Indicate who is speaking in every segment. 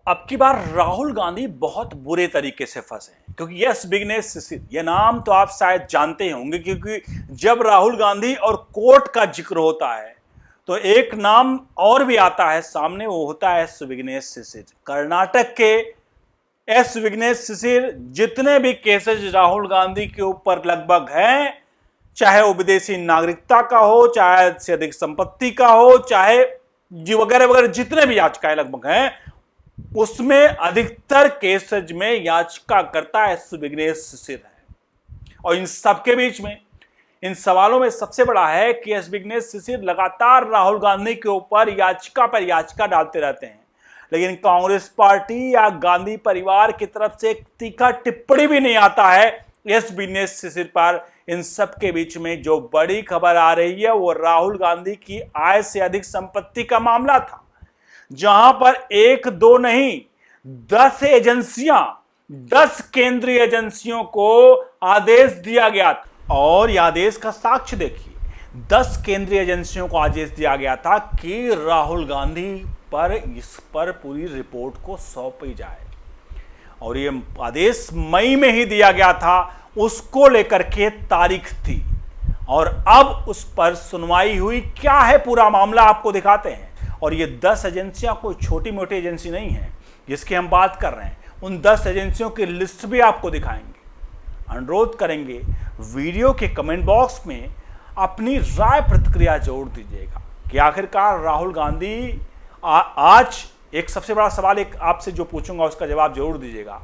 Speaker 1: अब की बार राहुल गांधी बहुत बुरे तरीके से फंसे हैं क्योंकि यस बिजनेस शिशिर ये नाम तो आप शायद जानते होंगे क्योंकि जब राहुल गांधी और कोर्ट का जिक्र होता है तो एक नाम और भी आता है सामने, वो होता है एस विघ्नेश शिशिर। कर्नाटक के एस विघ्नेश शिशिर जितने भी केसेस राहुल गांधी के ऊपर लगभग हैं, चाहे वो विदेशी नागरिकता का हो, चाहे से अधिक संपत्ति का हो, चाहे जी वगैरह वगैरह जितने भी याचिकाएं लगभग हैं, उसमें अधिकतर केसेज में याचिकाकर्ता एस विघ्नेश शिशिर है। और इन सबके बीच में इन सवालों में सबसे बड़ा है कि एस विघ्नेश शिशिर लगातार राहुल गांधी के ऊपर याचिका पर याचिका डालते रहते हैं, लेकिन कांग्रेस पार्टी या गांधी परिवार की तरफ से एक तीखा टिप्पणी भी नहीं आता है एस विघ्नेश शिशिर पर। इन सब के बीच में जो बड़ी खबर आ रही है वो राहुल गांधी की आय से अधिक संपत्ति का मामला था, जहां पर एक दो नहीं 10 एजेंसियां, 10 केंद्रीय एजेंसियों को आदेश दिया गया था। और यह आदेश का साक्ष्य देखिए, 10 केंद्रीय एजेंसियों को आदेश दिया गया था कि राहुल गांधी पर इस पर पूरी रिपोर्ट को सौंपी जाए। और यह आदेश मई में ही दिया गया था, उसको लेकर के तारीख थी और अब उस पर सुनवाई हुई। क्या है पूरा मामला आपको दिखाते हैं। और ये 10 एजेंसियां कोई छोटी मोटी एजेंसी नहीं है जिसकी हम बात कर रहे हैं। उन 10 एजेंसियों की लिस्ट भी आपको दिखाएंगे। अनुरोध करेंगे वीडियो के कमेंट बॉक्स में अपनी राय प्रतिक्रिया जरूर दीजिएगा कि आखिरकार राहुल गांधी आज एक सबसे बड़ा सवाल एक आपसे जो पूछूंगा उसका जवाब जरूर दीजिएगा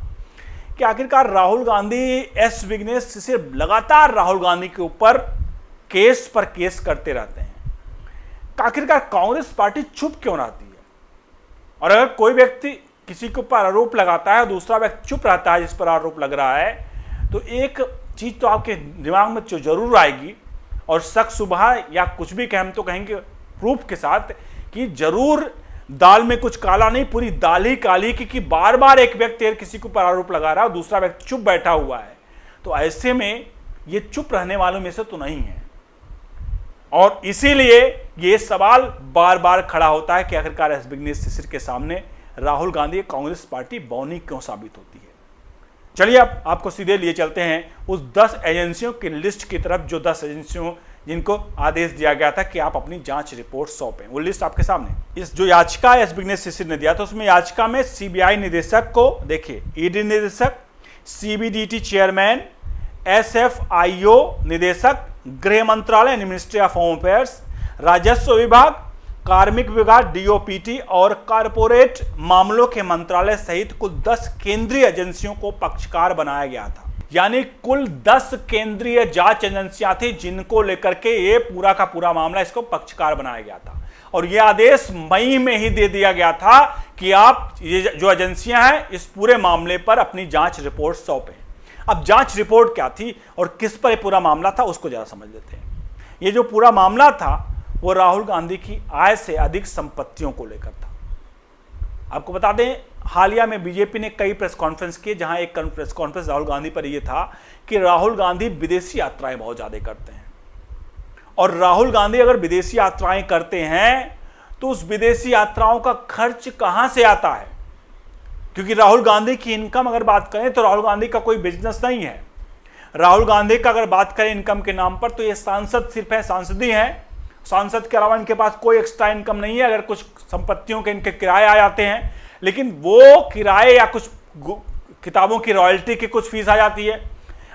Speaker 1: कि आखिरकार राहुल गांधी एस विघ्नेश शिशिर लगातार राहुल गांधी के ऊपर केस पर केस करते रहते हैं। आखिरकार कांग्रेस पार्टी चुप क्यों रहती है। और अगर कोई व्यक्ति किसी के ऊपर आरोप लगाता है, दूसरा व्यक्ति चुप रहता है जिस पर आरोप लग रहा है, तो एक चीज तो आपके दिमाग में जो जरूर आएगी और शक सुबह या कुछ भी हम तो कहेंगे प्रूफ के साथ कि जरूर दाल में कुछ काला नहीं, पूरी दाल ही काली, क्योंकि बार बार एक व्यक्ति किसी के ऊपर आरोप लगा रहा है और दूसरा व्यक्ति चुप बैठा हुआ है। तो ऐसे में ये चुप रहने वालों में से तो नहीं है और इसीलिए ये सवाल बार बार खड़ा होता है कि आखिरकार एस विघ्नेश शिशिर के सामने राहुल गांधी कांग्रेस पार्टी बौनी क्यों साबित होती है। चलिए अब आपको सीधे लिए चलते हैं उस 10 एजेंसियों की लिस्ट की तरफ, जो 10 एजेंसियों जिनको आदेश दिया गया था कि आप अपनी जांच रिपोर्ट सौंपें। वो लिस्ट आपके सामने, इस जो याचिका एस विघ्नेश शिशिर ने दिया था उसमें याचिका में सीबीआई निदेशक को देखिए, ईडी निदेशक, सीबीडीटी चेयरमैन, एसएफआईओ निदेशक, गृह मंत्रालय मिनिस्ट्री ऑफ होम अफेयर्स, राजस्व विभाग, कार्मिक विभाग डीओपीटी और कारपोरेट मामलों के मंत्रालय सहित कुल 10 केंद्रीय एजेंसियों को पक्षकार बनाया गया था। यानी कुल 10 केंद्रीय जांच एजेंसियां थी जिनको लेकर के ये पूरा का पूरा मामला इसको पक्षकार बनाया गया था। और यह आदेश मई में ही दे दिया गया था कि आप ये जो एजेंसियां हैं इस पूरे मामले पर अपनी जांच रिपोर्ट सौंपें। अब जांच रिपोर्ट क्या थी और किस पर पूरा मामला था उसको जरा समझ लेते हैं। ये जो पूरा मामला था वो राहुल गांधी की आय से अधिक संपत्तियों को लेकर था। आपको बता दें हालिया में बीजेपी ने कई प्रेस कॉन्फ्रेंस किए, जहां एक प्रेस कॉन्फ्रेंस राहुल गांधी पर यह था कि राहुल गांधी विदेशी यात्राएं बहुत ज्यादा करते हैं और राहुल गांधी अगर विदेशी यात्राएं करते हैं तो उस विदेशी यात्राओं का खर्च कहां से आता है, क्योंकि राहुल गांधी की इनकम अगर बात करें तो राहुल गांधी का कोई बिजनेस नहीं है। राहुल गांधी का अगर बात करें इनकम के नाम पर तो ये सांसद सिर्फ है, सांसद ही है। सांसद के अलावा इनके पास कोई एक्स्ट्रा इनकम नहीं है। अगर कुछ संपत्तियों के इनके किराए आ जाते हैं, लेकिन वो किराए या कुछ किताबों की रॉयल्टी की कुछ फीस आ जाती है,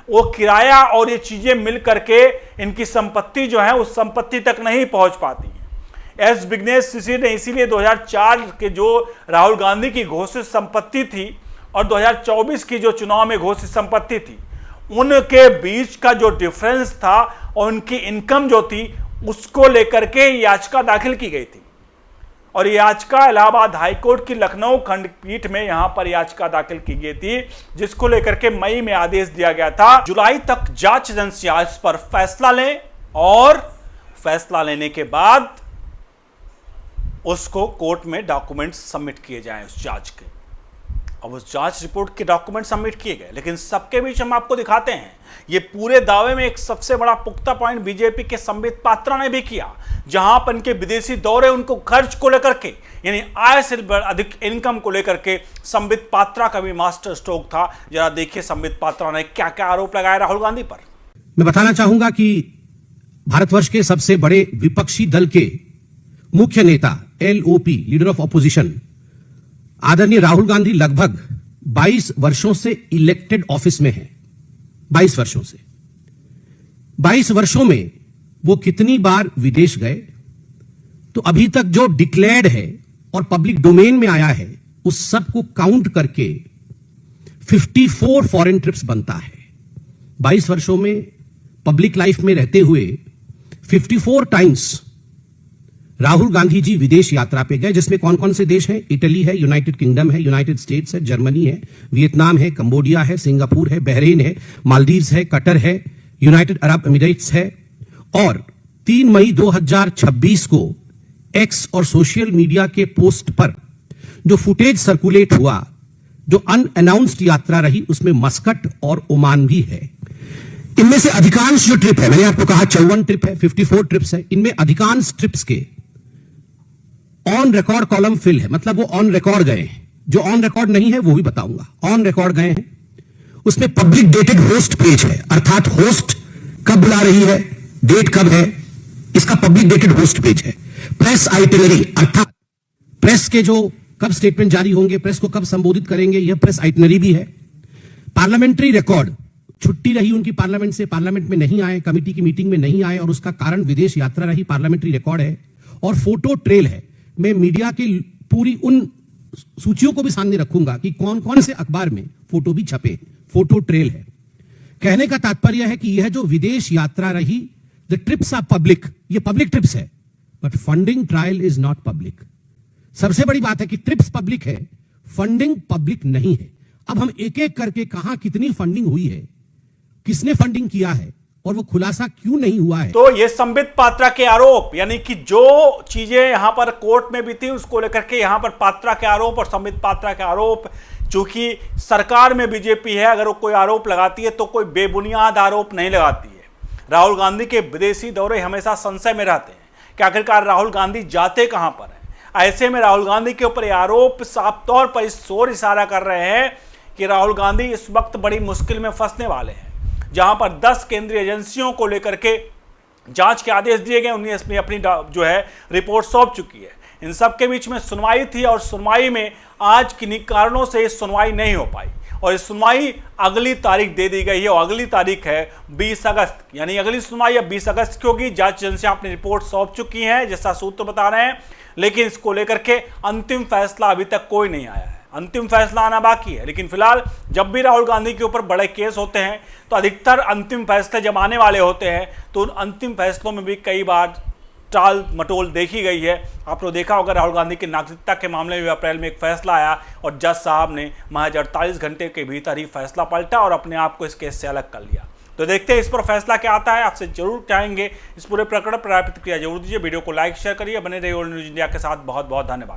Speaker 1: वो किराया और ये चीजें मिल करके इनकी संपत्ति जो है उस संपत्ति तक नहीं पहुंच पाती है। एस विघ्नेश शिशिर ने इसीलिए 2004 के जो राहुल गांधी की घोषित संपत्ति थी और 2024 की जो चुनाव में घोषित संपत्ति थी, उनके बीच का जो डिफरेंस था और उनकी इनकम जो थी उसको लेकर के याचिका दाखिल की गई थी। और याचिका इलाहाबाद हाईकोर्ट की लखनऊ खंडपीठ में यहां पर याचिका दाखिल की गई थी, जिसको लेकर के मई में आदेश दिया गया था जुलाई तक जांच एजेंसियां इस पर फैसला लें और फैसला लेने के बाद उसको कोर्ट में डॉक्यूमेंट सबमिट किए जाएं उस जांच के। अब उस जांच रिपोर्ट के डॉक्यूमेंट सबमिट किए गए, लेकिन सबके बीच हम आपको दिखाते हैं ये पूरे दावे में एक सबसे बड़ा पुख्ता पॉइंट बीजेपी के संबित पात्रा ने भी किया, जहां पर इनके विदेशी दौरे, उनको खर्च को लेकर के, यानी आय से अधिक इनकम को लेकर के संबित पात्रा का भी मास्टर स्ट्रोक था। जरा देखिए संबित पात्रा ने क्या क्या आरोप लगाया राहुल गांधी पर।
Speaker 2: मैं बताना चाहूंगा कि भारतवर्ष के सबसे बड़े विपक्षी दल के मुख्य नेता एलओपी, लीडर ऑफ ऑपोजिशन, आदरणीय राहुल गांधी लगभग 22 वर्षों से इलेक्टेड ऑफिस में हैं। 22 वर्षों से 22 वर्षों में वो कितनी बार विदेश गए, तो अभी तक जो डिक्लेयर्ड है और पब्लिक डोमेन में आया है उस सब को काउंट करके 54 फॉरेन ट्रिप्स बनता है। 22 वर्षों में पब्लिक लाइफ में रहते हुए 54 टाइम्स राहुल गांधी जी विदेश यात्रा पे गए, जिसमें कौन कौन से देश हैं? इटली है, यूनाइटेड किंगडम है, यूनाइटेड स्टेट्स है, जर्मनी है, वियतनाम है, कंबोडिया है, सिंगापुर है, बहरीन है, मालदीव्स है, कतर है, यूनाइटेड अरब अमीरात्स है। और 3 मई 2026 को एक्स और सोशल मीडिया के पोस्ट पर जो फुटेज सर्कुलेट हुआ, जो अनअनाउंस्ड यात्रा रही, उसमें मस्कट और ओमान भी है। इनमें से अधिकांश जो ट्रिप है, मैंने आपको कहा 54 ट्रिप है, 54 ट्रिप्स है, इनमें अधिकांश ट्रिप्स के ऑन रिकॉर्ड कॉलम फिल है, मतलब वो ऑन रिकॉर्ड गए हैं। जो ऑन रिकॉर्ड नहीं है वो भी बताऊंगा। ऑन रिकॉर्ड गए हैं, उसमें पब्लिक डेटेड होस्ट पेज है, अर्थात होस्ट कब बुला रही है, डेट कब है, इसका पब्लिक डेटेड होस्ट पेज है। प्रेस आइटिनरी, अर्थात प्रेस के जो कब स्टेटमेंट जारी होंगे, प्रेस को कब संबोधित करेंगे, यह प्रेस आइटिनरी भी है। पार्लियामेंट्री रिकॉर्ड, छुट्टी रही उनकी पार्लियामेंट से, पार्लियामेंट में नहीं आए, कमेटी की मीटिंग में नहीं आए और उसका कारण विदेश यात्रा रही, पार्लियामेंट्री रिकॉर्ड है। और फोटो ट्रेल है। मैं मीडिया की पूरी उन सूचियों को भी सामने रखूंगा कि कौन कौन से अखबार में फोटो भी छपे, फोटो ट्रेल है। कहने का तात्पर्य है कि यह जो विदेश यात्रा रही, द ट्रिप्स आर पब्लिक, ये पब्लिक ट्रिप्स है, but funding trial is not public. सबसे बड़ी बात है कि ट्रिप्स पब्लिक है, फंडिंग पब्लिक नहीं है। अब हम एक एक करके कहां कितनी फंडिंग हुई है, किसने फंडिंग किया है और वो खुलासा क्यों नहीं हुआ है।
Speaker 1: तो ये संबित पात्रा के आरोप, यानी कि जो चीजें यहां पर कोर्ट में भी थी उसको लेकर के यहां पर पात्रा के आरोप और संबित पात्रा के आरोप, चूंकि सरकार में बीजेपी है, अगर वो कोई आरोप लगाती है तो कोई बेबुनियाद आरोप नहीं लगाती है। राहुल गांधी के विदेशी दौरे हमेशा संशय में रहते हैं कि आखिरकार राहुल गांधी जाते कहां पर है। ऐसे में राहुल गांधी के ऊपर आरोप साफ तौर पर इस ओर इशारा कर रहे हैं कि राहुल गांधी इस वक्त बड़ी मुश्किल में फंसने वाले हैं, जहां पर 10 केंद्रीय एजेंसियों को लेकर के जांच के आदेश दिए गए, उन्हें इसमें अपनी जो है रिपोर्ट सौंप चुकी है। इन सब के बीच में सुनवाई थी और सुनवाई में आज किन्हीं कारणों से इस सुनवाई नहीं हो पाई और इस सुनवाई अगली तारीख दे दी गई है और अगली तारीख है 20 अगस्त, यानी अगली सुनवाई अब 20 अगस्त की होगी। जांच एजेंसियां अपनी रिपोर्ट सौंप चुकी हैं, जैसा सूत्र बता रहे हैं, लेकिन इसको लेकर के अंतिम फैसला अभी तक कोई नहीं आया है। अंतिम फैसला आना बाकी है, लेकिन फिलहाल जब भी राहुल गांधी के ऊपर बड़े केस होते हैं तो अधिकतर अंतिम फैसले जब आने वाले होते हैं तो उन अंतिम फैसलों में भी कई बार टाल मटोल देखी गई है। आप लोग देखा होगा राहुल गांधी की नागरिकता के मामले में अप्रैल में एक फैसला आया और जज साहब ने महज 48 घंटे के भीतर ही फैसला पलटा और अपने आप को इस केस से अलग कर लिया। तो देखते हैं इस पर फैसला क्या आता है। आपसे जरूर चाहेंगे इस पूरे प्रकरण पर प्रतिक्रिया जरूर दीजिए। वीडियो को लाइक शेयर करिए, बने रहिए ओल्ड न्यूज इंडिया के साथ। बहुत बहुत धन्यवाद।